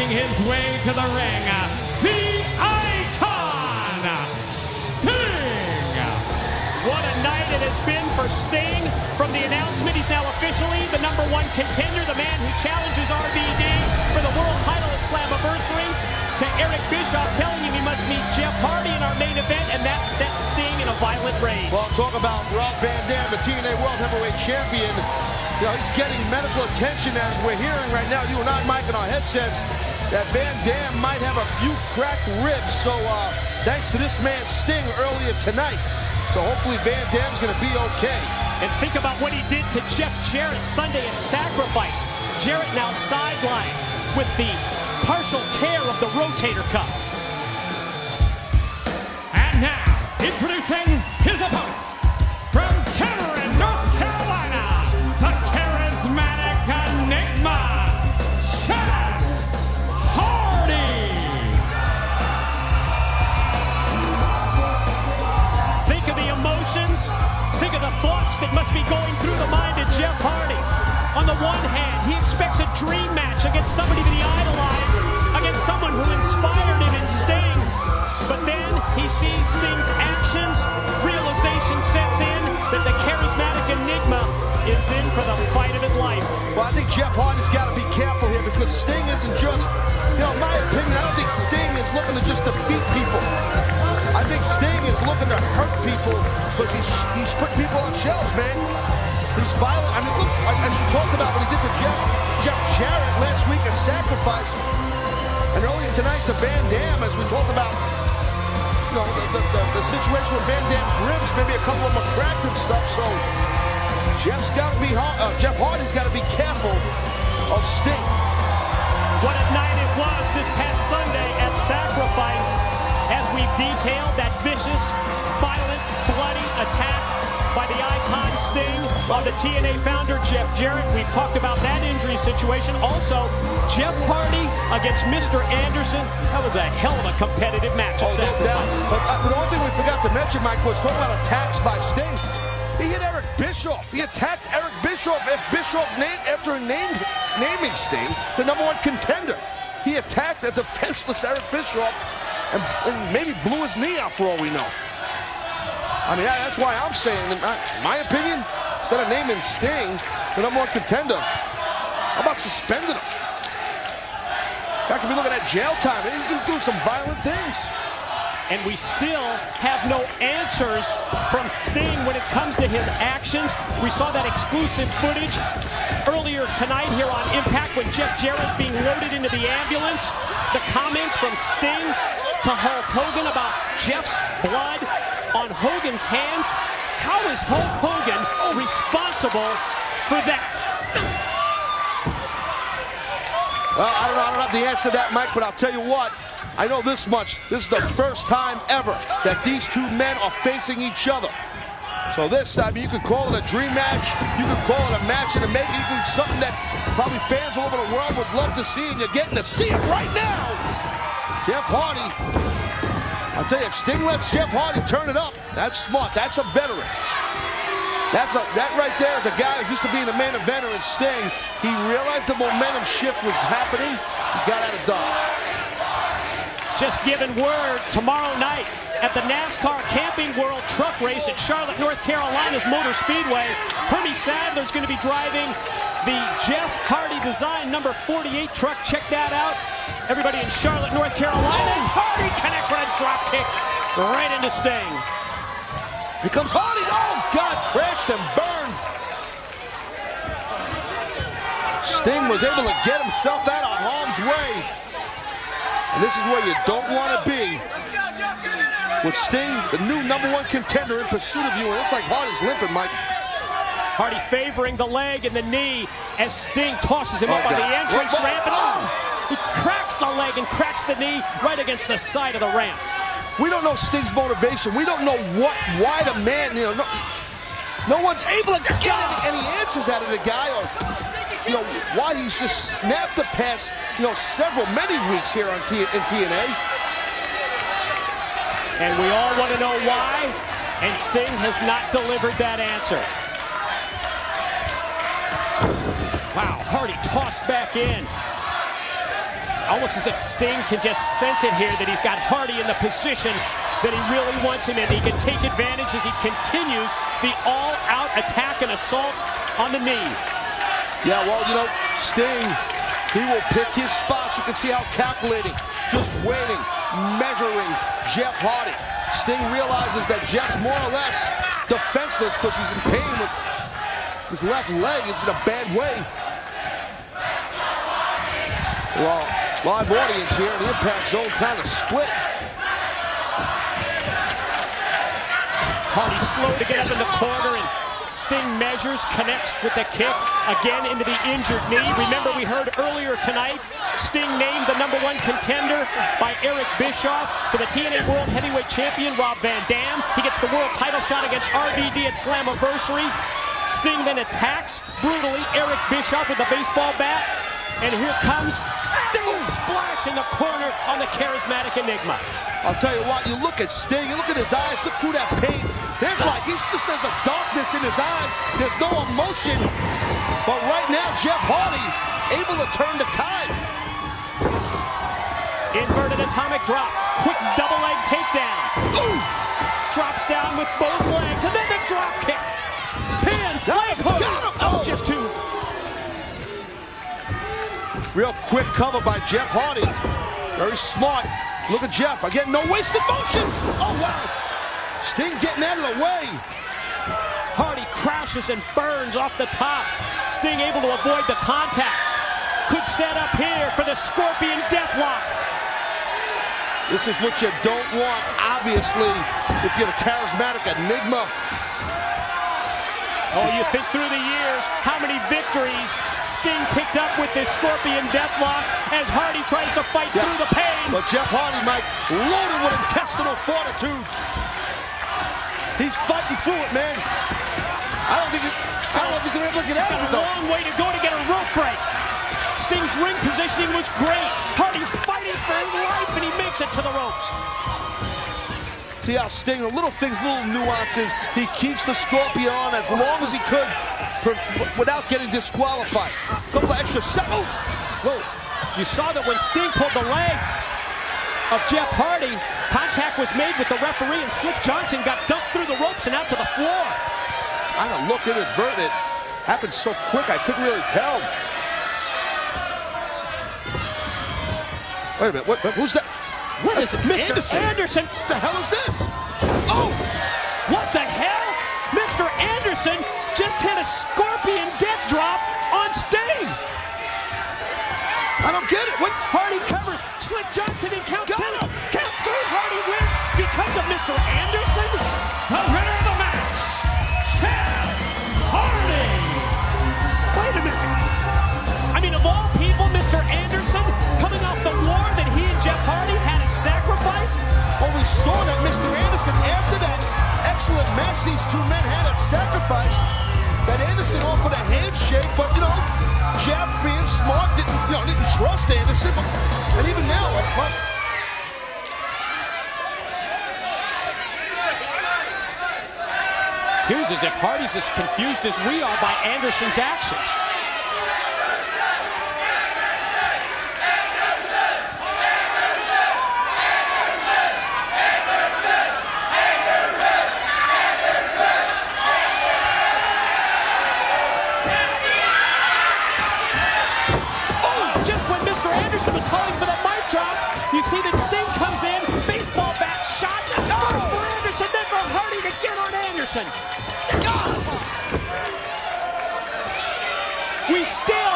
his way to the ring, the Icon, Sting! What a night it has been for Sting. From the announcement, he's now officially the #1 contender, the man who challenges RVD for the world title at Slammiversary, to Eric Bischoff telling him he must meet Jeff Hardy in our main event, and that sets Sting in a violent rage. Well, talk about Rob Van Dam, the TNA World Heavyweight Champion. You know, he's getting medical attention, as we're hearing right now, you and I, Mike, in our headsets, that Van Dam might have a few cracked ribs. So thanks to this man Sting earlier tonight. So hopefully Van Dam's going to be okay. And think about what he did to Jeff Jarrett Sunday at Sacrifice. Jarrett now sidelined with the partial tear of the rotator cuff. And now, introducing his opponent, from Cameron, North Carolina, the charismatic enigma, Jeff Hardy! Think of the emotions, think of the thoughts that must be going through the mind of Jeff Hardy. On the one hand, he expects a dream match against somebody that he idolized, against someone who inspired him in Sting. But then he sees Sting's actions, realization sets in that the charismatic enigma is in for the fight of his life. Well, I think Jeff Hardy's got to be careful here, because Sting isn't just, you know, in my opinion, I don't think Sting is looking to just defeat people. I think Sting is looking to hurt people, because he's putting people on shelves, man. He's violent. I mean, look, as you talked about what he did to Jeff Jarrett last week at Sacrifice, and earlier tonight to Van Dam, as we talked about, you know, the situation with Van Dam's ribs, maybe a couple of them are cracked and stuff. So Jeff Hardy's got to be careful of Sting. What a night it was this past Sunday at Sacrifice, as we've detailed that vicious, violent, bloody attack by the Icon Sting on the TNA founder Jeff Jarrett. We've talked about that injury situation. Also, Jeff Hardy against Mr. Anderson. That was a hell of a competitive match at Sacrifice. But the only thing we forgot to mention, Mike, was talking about attacks by Sting. He hit Eric Bischoff. He attacked Eric Bischoff after naming Sting the #1 contender. He attacked a defenseless Eric Bischoff and maybe blew his knee out for all we know. I mean, that's why I'm saying, in my opinion, instead of naming Sting the #1 contender, how about suspending him? I could be looking at jail time. He's doing some violent things. And we still have no answers from Sting when it comes to his actions. We saw that exclusive footage earlier tonight here on Impact when Jeff Jarrett's being loaded into the ambulance. The comments from Sting to Hulk Hogan about Jeff's blood on Hogan's hands. How is Hulk Hogan responsible for that? Well, I don't have the answer to that, Mike, but I'll tell you what. I know this much. This is the first time ever that these two men are facing each other. So this, I mean, you could call it a dream match. You could call it a match in the making. You could something that probably fans all over the world would love to see, and you're getting to see it right now. Jeff Hardy. I'll tell you, if Sting lets Jeff Hardy turn it up, that's smart. That's a veteran. That right there is a guy who used to be in the main eventer in Sting. He realized the momentum shift was happening. He got out of Dodge. Just given word tomorrow night at the NASCAR Camping World Truck Race at Charlotte, North Carolina's Motor Speedway. Hermie Sadler's going to be driving the Jeff Hardy design number 48 truck. Check that out. Everybody in Charlotte, North Carolina. Hardy connects with a drop kick right into Sting. Here comes Hardy. Oh, God, crashed and burned. Sting was able to get himself out of harm's way. And this is where you don't want to be. With Sting, the new #1 contender, in pursuit of you. And it looks like Hardy's limping, Mike. Hardy favoring the leg and the knee as Sting tosses him up on the entrance ramp. And he cracks the leg and cracks the knee right against the side of the ramp. We don't know Sting's motivation. We don't know why the man, you know, no one's able to get any answers out of the guy, or you know, why he's just snapped the past, you know, many weeks here on in TNA. And we all want to know why, and Sting has not delivered that answer. Wow, Hardy tossed back in. almost as if Sting can just sense it here, that he's got Hardy in the position that he really wants him in. He can take advantage as he continues the all-out attack and assault on the knee. Yeah, well, you know, Sting, he will pick his spots. You can see how calculating, just waiting, measuring Jeff Hardy. Sting realizes that Jeff's more or less defenseless because he's in pain with his left leg. It's in a bad way. Well, live audience here in the Impact Zone kind of split. Hardy slow to get up in the corner, and Sting measures, connects with the kick, again into the injured knee. Remember, we heard earlier tonight, Sting named the #1 contender by Eric Bischoff for the TNA World Heavyweight Champion, Rob Van Dam. He gets the world title shot against RVD at Slammiversary. Sting then attacks brutally Eric Bischoff with a baseball bat. And here comes Sting splash in the corner on the charismatic Enigma. I'll tell you what, you look at Sting, you look at his eyes, look through that pain. There's a darkness in his eyes. There's no emotion. But right now, Jeff Hardy able to turn the tide. Inverted atomic drop. Quick double leg takedown. Oof. Drops down with both legs. And then the drop kick. Pin. Leg hook. Oh, just two. Real quick cover by Jeff Hardy. Very smart. Look at Jeff. Again, no wasted motion. Oh, wow. Sting getting out of the way. Hardy crashes and burns off the top. Sting able to avoid the contact. Could set up here for the Scorpion Deathlock. This is what you don't want, obviously, if you're the charismatic Enigma. Oh, you think through the years, how many victories Sting picked up with this Scorpion Deathlock as Hardy tries to fight through the pain. But Jeff Hardy, Mike, loaded with intestinal fortitude. He's fighting through it, man. I don't know if he's gonna be able to get out of it, though. A long way to go to get a rope break. Sting's ring positioning was great. Hardy's fighting for his life, and he makes it to the ropes. See how Sting, the little things, little nuances, he keeps the Scorpion on as long as he could without getting disqualified. A couple of extra seconds. Whoa. You saw that when Sting pulled the leg of Jeff Hardy, contact was made with the referee, and Slick Johnson got dumped through the ropes and out to the floor. I don't look inadvertent. It happened so quick, I couldn't really tell. Wait a minute, who's that? What is it, Mr. Anderson? What the hell is this? Oh! What the hell? Mr. Anderson just hit a Scorpion death drop on Sting. I don't get it. What? Hardy covers. Slick Johnson and counts 10. Counts 3. Hardy wins because of Mr. Anderson. The winner of the match, Jeff Hardy. Wait a minute. I mean, of all people, Mr. Anderson coming off the war that he and Jeff Hardy had a sacrifice. Well, we saw that Mr. Anderson, after that excellent match these two men had at Sacrifice, that Anderson offered a handshake, but, you know, Jeff, being smart, didn't trust Anderson. And even now, Here's as if Hardy's as confused as we are by Anderson's actions. Was calling for the mic drop. You see that Sting comes in, baseball bat shot. Oh, for Anderson, then for Hardy to get on Anderson. We still